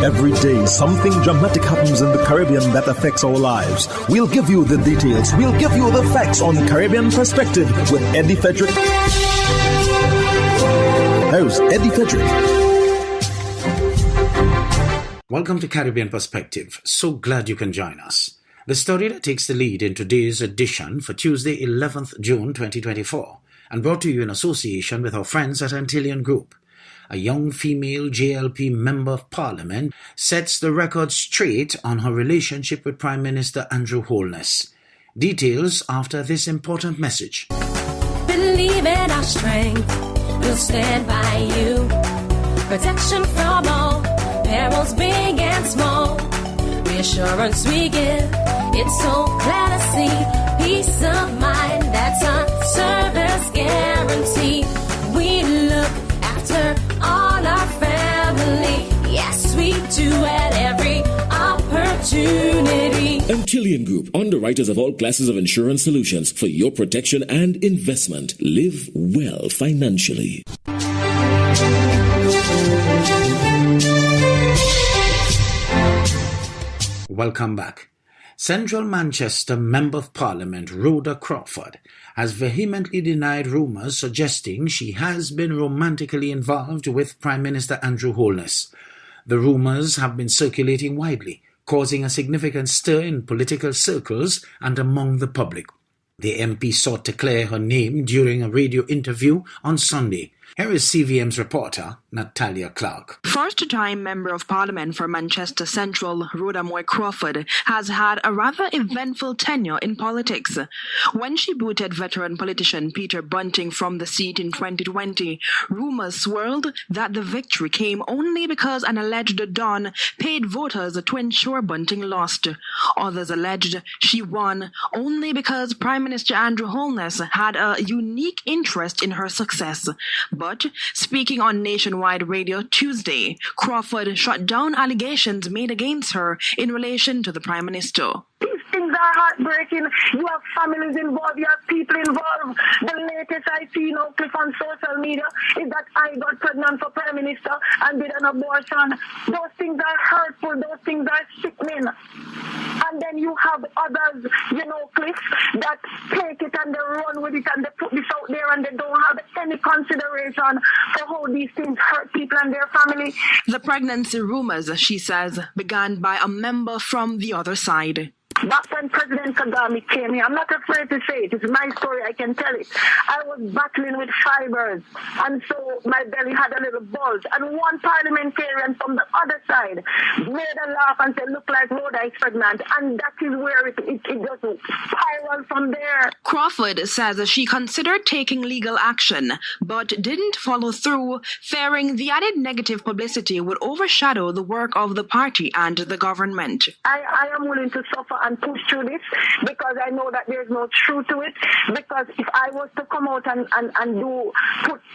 Every day, something dramatic happens in the Caribbean that affects our lives. We'll give you the details. We'll give you the facts on Caribbean Perspective with Eddie Frederick. Here's Eddie Frederick. Welcome to Caribbean Perspective. So glad you can join us. The story that takes the lead in today's edition for Tuesday, 11th June 2024, and brought to you in association with our friends at Antillean Group. A young female JLP Member of Parliament sets the record straight on her relationship with Prime Minister Andrew Holness. Details after this important message. Believe in our strength, we'll stand by you. Protection from all, perils big and small. Reassurance we give, it's so glad to see. Peace of mind, that's our service guarantee. We look after all our family, yes we do at every opportunity. Antillean Group, underwriters of all classes of insurance solutions for your protection and investment. Live well financially. Welcome back. Central Manchester Member of Parliament Rhoda Crawford has vehemently denied rumours suggesting she has been romantically involved with Prime Minister Andrew Holness. The rumours have been circulating widely, causing a significant stir in political circles and among the public. The MP sought to clear her name during a radio interview on Sunday. Here is CVM's reporter, Natalia Clark. First-time Member of Parliament for Manchester Central, Rhoda Crawford, has had a rather eventful tenure in politics. When she booted veteran politician Peter Bunting from the seat in 2020, rumours swirled that the victory came only because an alleged Don paid voters to ensure Bunting lost. Others alleged she won only because Prime Minister Andrew Holness had a unique interest in her success. But speaking on nationwide radio Tuesday, Crawford shut down allegations made against her in relation to the Prime Minister. These things are heartbreaking. You have families involved, you have people involved. The latest I see now clip on social media is that I got pregnant for Prime Minister and did an abortion. Those things are hurtful, those things are sickening. And then you have others, clips that take it and they run with it and they put this out there and they don't have any consideration for how these things hurt people and their family. The pregnancy rumors, she says, began by a member from the other side. Back when President Kagame came here, I'm not afraid to say it. It's my story, I can tell it. I was battling with fibers, and so my belly had a little bulge. And one parliamentarian from the other side made a laugh and said, look like Rhoda is pregnant. And that is where it just spiraled from there. Crawford says she considered taking legal action, but didn't follow through, fearing the added negative publicity would overshadow the work of the party and the government. I am willing to suffer and push through this because I know that there's no truth to it. Because if I was to come out and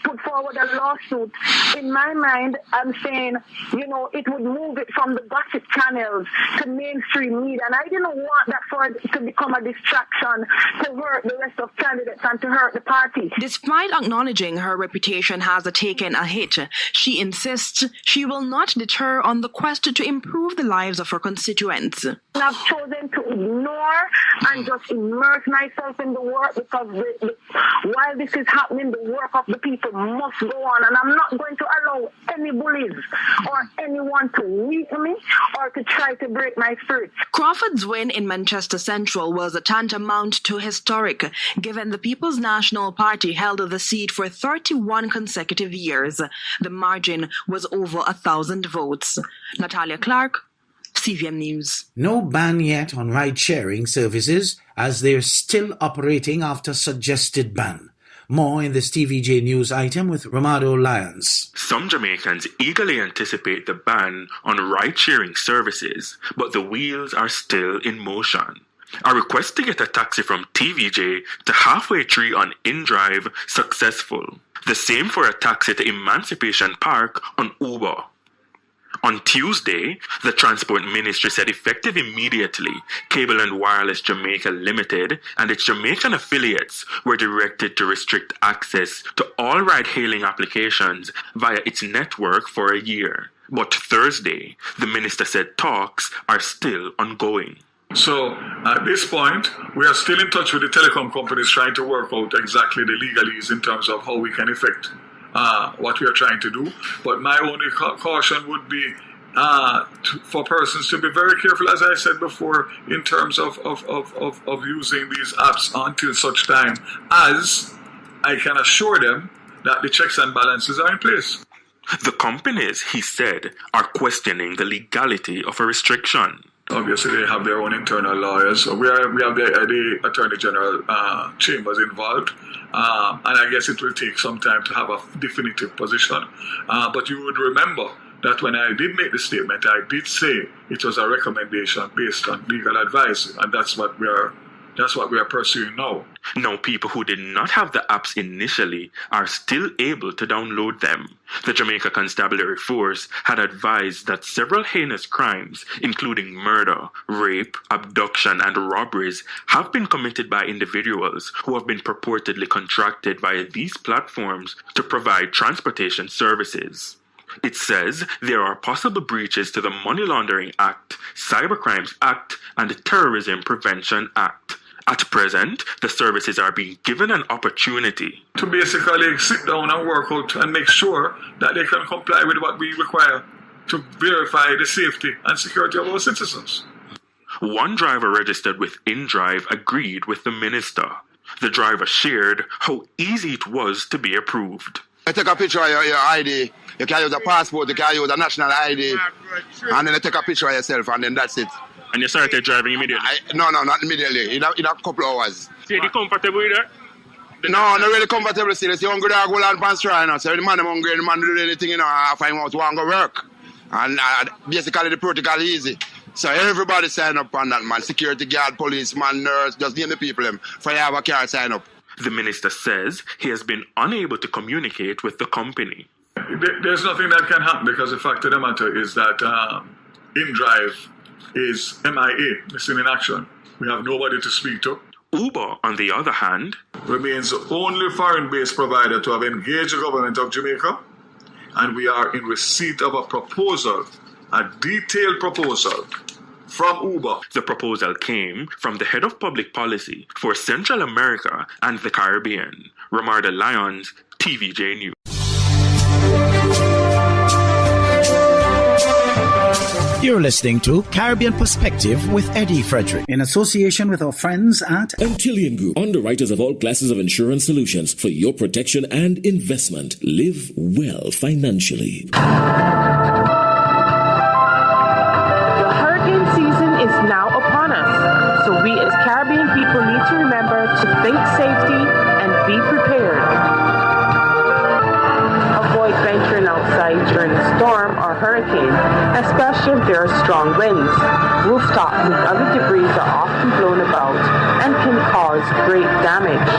put forward a lawsuit, in my mind, I'm saying, it would move it from the gossip channels to mainstream media. And I didn't want that for it to become a distraction to hurt the rest of candidates and to hurt the party. Despite acknowledging her reputation has taken a hit, she insists she will not deter on the quest to improve the lives of her constituents. I've chosen to ignore and just immerse myself in the work because while this is happening, the work of the people must go on. And I'm not going to allow any bullies or anyone to weaken me or to try to break my spirit. Crawford's win in Manchester Central was a tantamount to historic, given the People's National Party held the seat for 31 consecutive years. The margin was over 1,000 votes. Natalia Clark, CVM News. No ban yet on ride-sharing services as they're still operating after suggested ban. More in this TVJ News item with Ramado Lyons. Some Jamaicans eagerly anticipate the ban on ride-sharing services, but the wheels are still in motion. A request to get a taxi from TVJ to Halfway Tree on InDrive successful. The same for a taxi to Emancipation Park on Uber. On Tuesday, the Transport Ministry said effective immediately, Cable and Wireless Jamaica Limited and its Jamaican affiliates were directed to restrict access to all ride-hailing applications via its network for a year. But Thursday, the minister said talks are still ongoing. So at this point, we are still in touch with the telecom companies trying to work out exactly the legalese in terms of how we can effect what we are trying to do. But my only caution would be for persons to be very careful, as I said before, in terms of using these apps until such time as I can assure them that the checks and balances are in place. The companies, he said, are questioning the legality of a restriction. Obviously, they have their own internal lawyers. So we have the Attorney General chambers involved. And I guess it will take some time to have a definitive position. But you would remember that when I did make the statement, I did say it was a recommendation based on legal advice. And that's what we are pursuing now. Now, people who did not have the apps initially are still able to download them. The Jamaica Constabulary Force had advised that several heinous crimes, including murder, rape, abduction, and robberies, have been committed by individuals who have been purportedly contracted via these platforms to provide transportation services. It says there are possible breaches to the Money Laundering Act, Cybercrimes Act, and the Terrorism Prevention Act. At present, the services are being given an opportunity to basically sit down and work out and make sure that they can comply with what we require to verify the safety and security of our citizens. One driver registered with InDrive agreed with the minister. The driver shared how easy it was to be approved. You take a picture of your ID, you can use a passport, you can use a national ID, and then you take a picture of yourself, and then that's it. And you started driving immediately? No, not immediately. In a couple of hours. So you're comfortable with that? No, not really comfortable. See, you hungry dog, go land pants try now. So the man hungry, the man do anything, I find out want to work. And basically the protocol is easy. So everybody sign up on that, man. Security guard, policeman, nurse, just name the people them. For you have a car, sign up. The minister says he has been unable to communicate with the company. There's nothing that can happen because the fact of the matter is that InDrive is MIA, missing in action. We have nobody to speak to. Uber, on the other hand, remains the only foreign-based provider to have engaged the government of Jamaica, and we are in receipt of a proposal, a detailed proposal from Uber. The proposal came from the head of public policy for Central America and the Caribbean, Ramarda Lyons, TVJ News. You're listening to Caribbean Perspective with Eddie Frederick, in association with our friends at Antillian Group, underwriters of all classes of insurance solutions for your protection and investment. Live well financially. The hurricane season is now upon us, so we as Caribbean people need to remember to think safety and be prepared. Avoid venturing outside during a storm or hurricane, especially if there are strong winds. Rooftops and other debris are often blown about and can cause great damage.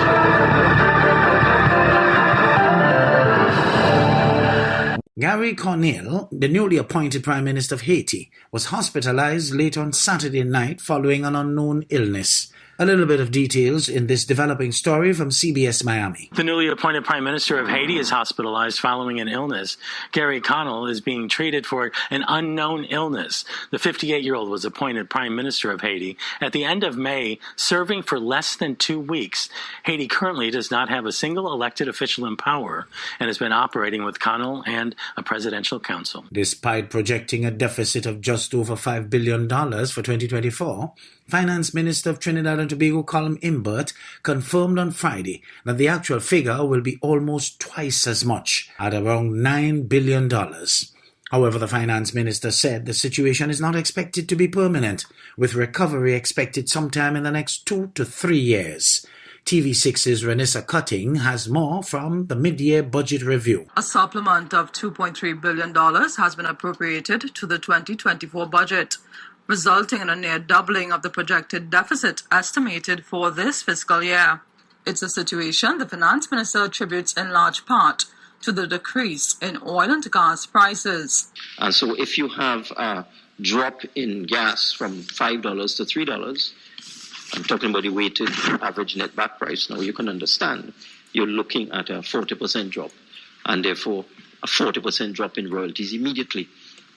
Gary Cornell, the newly appointed Prime Minister of Haiti, was hospitalized late on Saturday night following an unknown illness. A little bit of details in this developing story from CBS Miami. The newly appointed Prime Minister of Haiti is hospitalized following an illness. Gary Connell is being treated for an unknown illness. The 58-year-old was appointed Prime Minister of Haiti at the end of May, serving for less than 2 weeks. Haiti currently does not have a single elected official in power and has been operating with Connell and a presidential council. Despite projecting a deficit of just over $5 billion for 2024, Finance Minister of Trinidad and Tobago Colm Imbert confirmed on Friday that the actual figure will be almost twice as much, at around $9 billion. However, the Finance Minister said the situation is not expected to be permanent, with recovery expected sometime in the next 2 to 3 years. TV6's Renissa Cutting has more from the mid-year budget review. A supplement of $2.3 billion has been appropriated to the 2024 budget, resulting in a near doubling of the projected deficit estimated for this fiscal year. It's a situation the Finance Minister attributes in large part to the decrease in oil and gas prices. And so if you have a drop in gas from $5 to $3, I'm talking about the weighted average net back price now, you can understand you're looking at a 40% drop, and therefore a 40% drop in royalties immediately.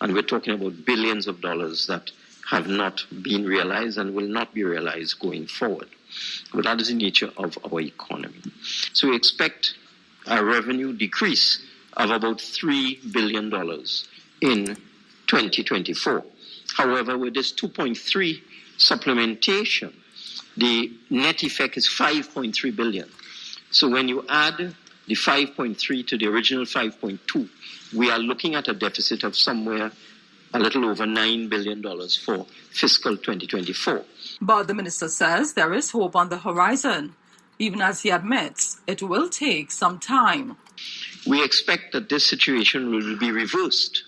And we're talking about billions of dollars that have not been realized and will not be realized going forward. But that is the nature of our economy. So we expect a revenue decrease of about $3 billion in 2024. However, with this 2.3 supplementation, the net effect is 5.3 billion. So when you add the 5.3 to the original 5.2, we are looking at a deficit of somewhere a little over $9 billion for fiscal 2024. But the minister says there is hope on the horizon, even as he admits it will take some time. We expect that this situation will be reversed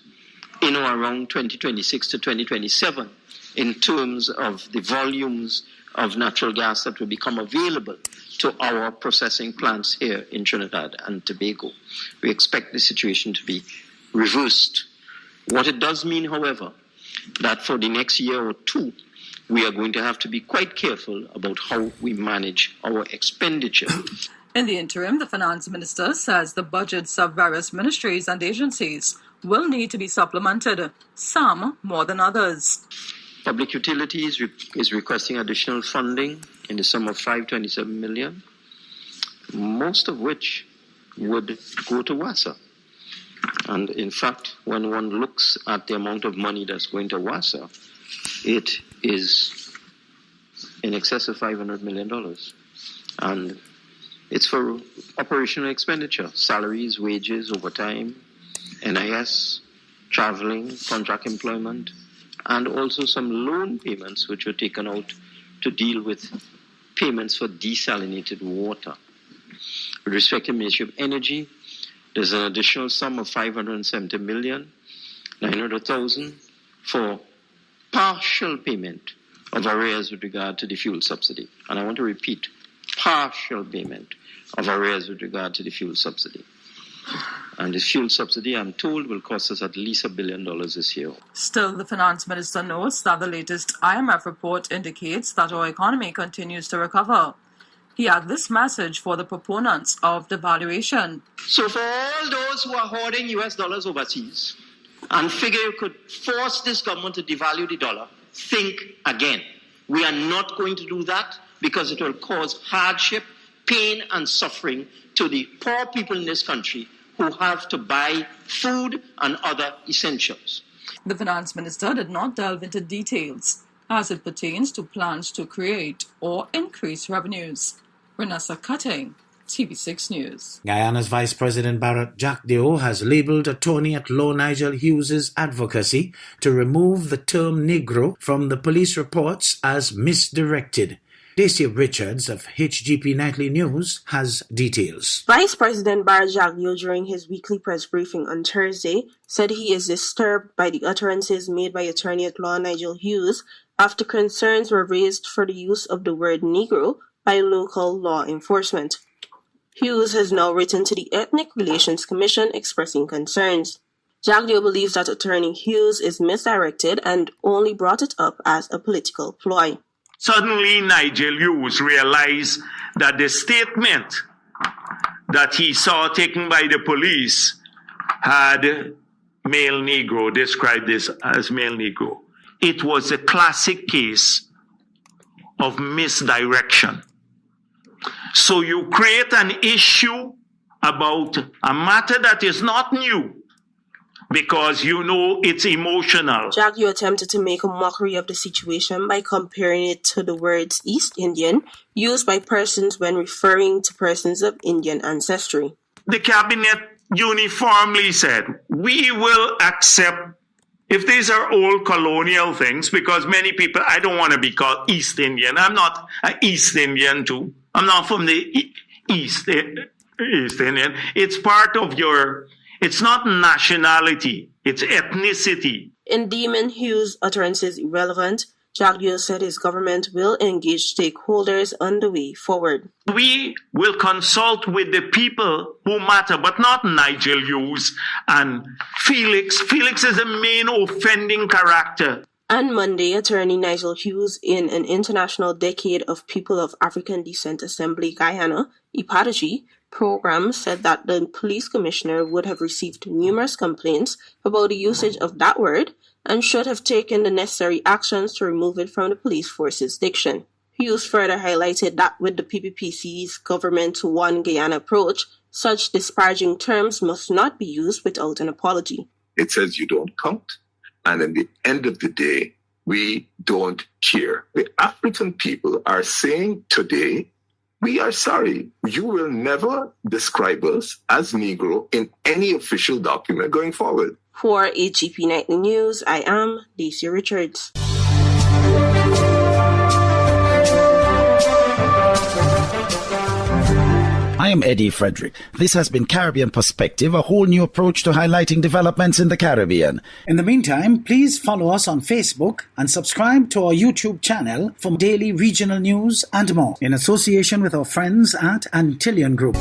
in or around 2026 to 2027 in terms of the volumes of natural gas that will become available to our processing plants here in Trinidad and Tobago. We expect the situation to be reversed. What it does mean, however, that for the next year or two, we are going to have to be quite careful about how we manage our expenditure. In the interim, the finance minister says the budgets of various ministries and agencies will need to be supplemented, some more than others. Public Utilities is requesting additional funding in the sum of $527 million, most of which would go to WASA. And in fact, when one looks at the amount of money that's going to WASA, it is in excess of $500 million. And it's for operational expenditure, salaries, wages, overtime, NIS, traveling, contract employment, and also some loan payments which were taken out to deal with payments for desalinated water. With respect to the Ministry of Energy, there's an additional sum of $570,900,000 for partial payment of arrears with regard to the fuel subsidy. And I want to repeat, partial payment of arrears with regard to the fuel subsidy. And the fuel subsidy, I'm told, will cost us at least $1 billion this year. Still, the finance minister notes that the latest IMF report indicates that our economy continues to recover. He had this message for the proponents of devaluation. So for all those who are hoarding US dollars overseas and figure you could force this government to devalue the dollar, think again. We are not going to do that because it will cause hardship, pain and suffering to the poor people in this country who have to buy food and other essentials. The finance minister did not delve into details as it pertains to plans to create or increase revenues. Renessa Cutting, TV6 News. Guyana's Vice President Barrett Jackdeo has labelled attorney-at-law Nigel Hughes' advocacy to remove the term Negro from the police reports as misdirected. Dacia Richards of HGP Nightly News has details. Vice President Barrett Jackdeo, during his weekly press briefing on Thursday, said he is disturbed by the utterances made by attorney-at-law Nigel Hughes after concerns were raised for the use of the word Negro by local law enforcement. Hughes has now written to the Ethnic Relations Commission expressing concerns. Jackdeo believes that Attorney Hughes is misdirected and only brought it up as a political ploy. Suddenly, Nigel Hughes realized that the statement that he saw taken by the police had male Negro, described this as male Negro. It was a classic case of misdirection. So you create an issue about a matter that is not new because you know it's emotional. Jackdeo attempted to make a mockery of the situation by comparing it to the words East Indian used by persons when referring to persons of Indian ancestry. The cabinet uniformly said, we will accept if these are old colonial things, because many people, I don't want to be called East Indian. I'm not an East Indian too. I'm not from the East Indian. It's part of it's not nationality, it's ethnicity. In deeming Hughes' utterances irrelevant, Jackdeo said his government will engage stakeholders on the way forward. We will consult with the people who matter, but not Nigel Hughes and Felix. Felix is the main offending character. On Monday, attorney Nigel Hughes in an International Decade of People of African Descent Assembly Guyana, IPADG, program said that the police commissioner would have received numerous complaints about the usage of that word and should have taken the necessary actions to remove it from the police force's diction. Hughes further highlighted that with the PPPC's Government One Guyana approach, such disparaging terms must not be used without an apology. It says you don't count, and at the end of the day, we don't care. The African people are saying today, we are sorry. You will never describe us as Negro in any official document going forward. For AGP Nightly News, I am Daisy Richards. I am Eddie Frederick. This has been Caribbean Perspective, a whole new approach to highlighting developments in the Caribbean. In the meantime, please follow us on Facebook and subscribe to our YouTube channel for daily regional news and more, in association with our friends at Antillian Group.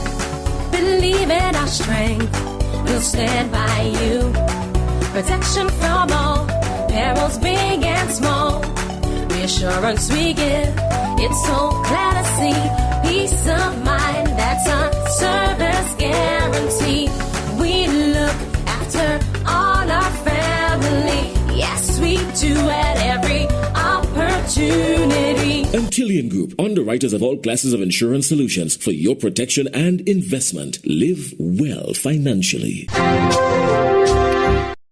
Believe in our strength, we'll stand by you. Protection from all perils, big and small. Reassurance we give, it's so clear to see. Peace of mind, that's a service guarantee. We look after all our family. Yes, we do at every opportunity. Antillian Group, underwriters of all classes of insurance solutions for your protection and investment. Live well financially.